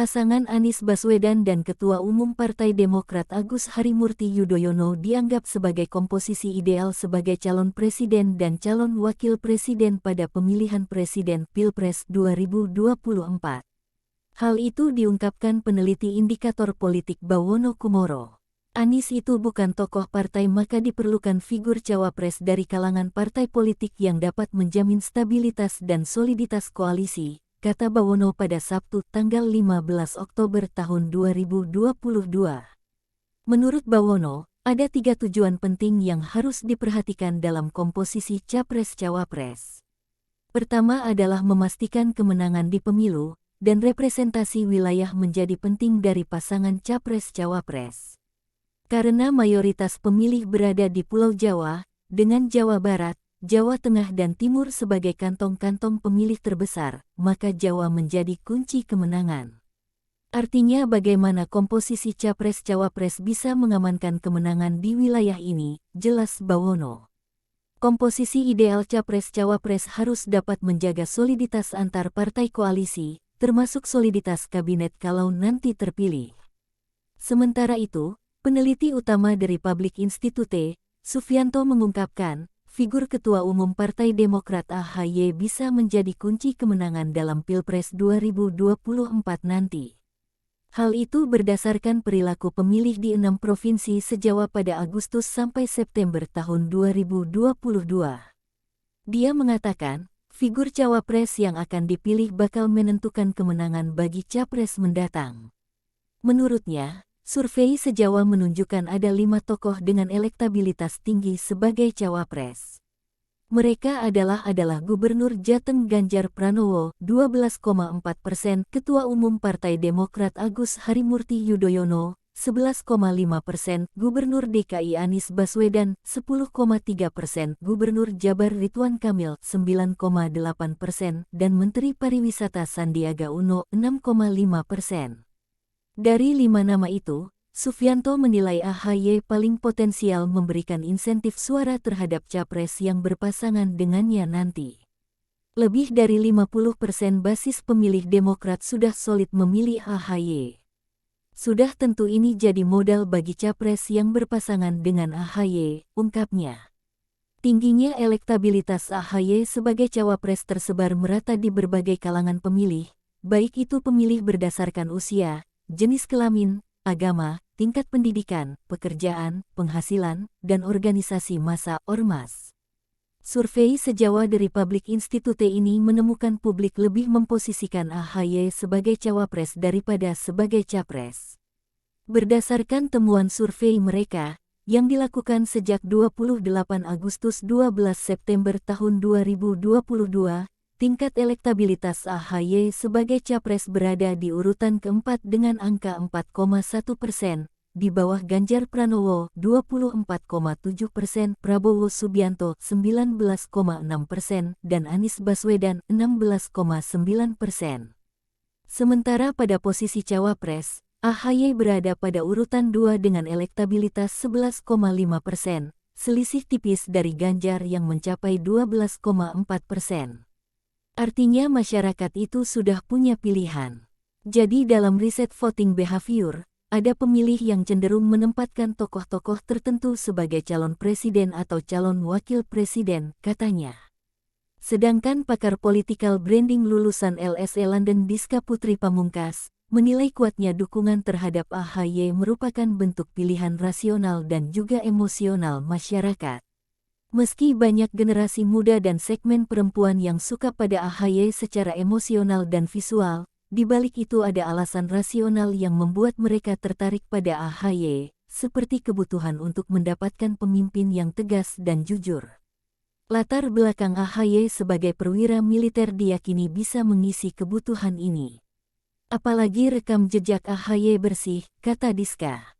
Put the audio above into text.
Pasangan Anies Baswedan dan Ketua Umum Partai Demokrat Agus Harimurti Yudhoyono dianggap sebagai komposisi ideal sebagai calon presiden dan calon wakil presiden pada pemilihan presiden Pilpres 2024. Hal itu diungkapkan peneliti indikator politik Bawono Kumoro. Anies itu bukan tokoh partai, maka diperlukan figur cawapres dari kalangan partai politik yang dapat menjamin stabilitas dan soliditas koalisi, kata Bawono pada Sabtu tanggal 15 Oktober tahun 2022. Menurut Bawono, ada 3 tujuan penting yang harus diperhatikan dalam komposisi capres-cawapres. Pertama adalah memastikan kemenangan di pemilu, dan representasi wilayah menjadi penting dari pasangan capres-cawapres. Karena mayoritas pemilih berada di Pulau Jawa, dengan Jawa Barat, Jawa Tengah dan Timur sebagai kantong-kantong pemilih terbesar, maka Jawa menjadi kunci kemenangan. Artinya bagaimana komposisi capres-cawapres bisa mengamankan kemenangan di wilayah ini, jelas Bawono. Komposisi ideal capres-cawapres harus dapat menjaga soliditas antar partai koalisi, termasuk soliditas kabinet kalau nanti terpilih. Sementara itu, peneliti utama dari Public Institute, Sufianto mengungkapkan, figur Ketua Umum Partai Demokrat AHY bisa menjadi kunci kemenangan dalam Pilpres 2024 nanti. Hal itu berdasarkan perilaku pemilih di 6 provinsi se-Jawa pada Agustus sampai September tahun 2022. Dia mengatakan, figur cawapres yang akan dipilih bakal menentukan kemenangan bagi capres mendatang. Menurutnya, survei se-Jawa menunjukkan ada 5 tokoh dengan elektabilitas tinggi sebagai cawapres. Mereka adalah Gubernur Jateng Ganjar Pranowo 12,4%, Ketua Umum Partai Demokrat Agus Harimurti Yudhoyono 11,5%, Gubernur DKI Anies Baswedan 10,3%, Gubernur Jabar Ridwan Kamil 9,8%, dan Menteri Pariwisata Sandiaga Uno 6,5%. Dari 5 nama itu, Sufianto menilai AHY paling potensial memberikan insentif suara terhadap capres yang berpasangan dengannya nanti. Lebih dari 50% basis pemilih Demokrat sudah solid memilih AHY. Sudah tentu ini jadi modal bagi capres yang berpasangan dengan AHY, ungkapnya. Tingginya elektabilitas AHY sebagai cawapres tersebar merata di berbagai kalangan pemilih, baik itu pemilih berdasarkan usia, jenis kelamin, agama, tingkat pendidikan, pekerjaan, penghasilan, dan organisasi massa ormas. Survei se-Jawa dari Public Institute ini menemukan publik lebih memposisikan AHY sebagai cawapres daripada sebagai capres. Berdasarkan temuan survei mereka, yang dilakukan sejak 28 Agustus 12 September tahun 2022, tingkat elektabilitas AHY sebagai capres berada di urutan keempat dengan angka 4,1%, di bawah Ganjar Pranowo 24,7%, Prabowo Subianto 19,6%, dan Anies Baswedan 16,9%. Sementara pada posisi cawapres, AHY berada pada urutan 2 dengan elektabilitas 11,5%, selisih tipis dari Ganjar yang mencapai 12,4%. Artinya masyarakat itu sudah punya pilihan. Jadi dalam riset voting behavior, ada pemilih yang cenderung menempatkan tokoh-tokoh tertentu sebagai calon presiden atau calon wakil presiden, katanya. Sedangkan pakar political branding lulusan LSE London Diska Putri Pamungkas, menilai kuatnya dukungan terhadap AHY merupakan bentuk pilihan rasional dan juga emosional masyarakat. Meski banyak generasi muda dan segmen perempuan yang suka pada AHY secara emosional dan visual, di balik itu ada alasan rasional yang membuat mereka tertarik pada AHY, seperti kebutuhan untuk mendapatkan pemimpin yang tegas dan jujur. Latar belakang AHY sebagai perwira militer diyakini bisa mengisi kebutuhan ini. Apalagi rekam jejak AHY bersih, kata Diska.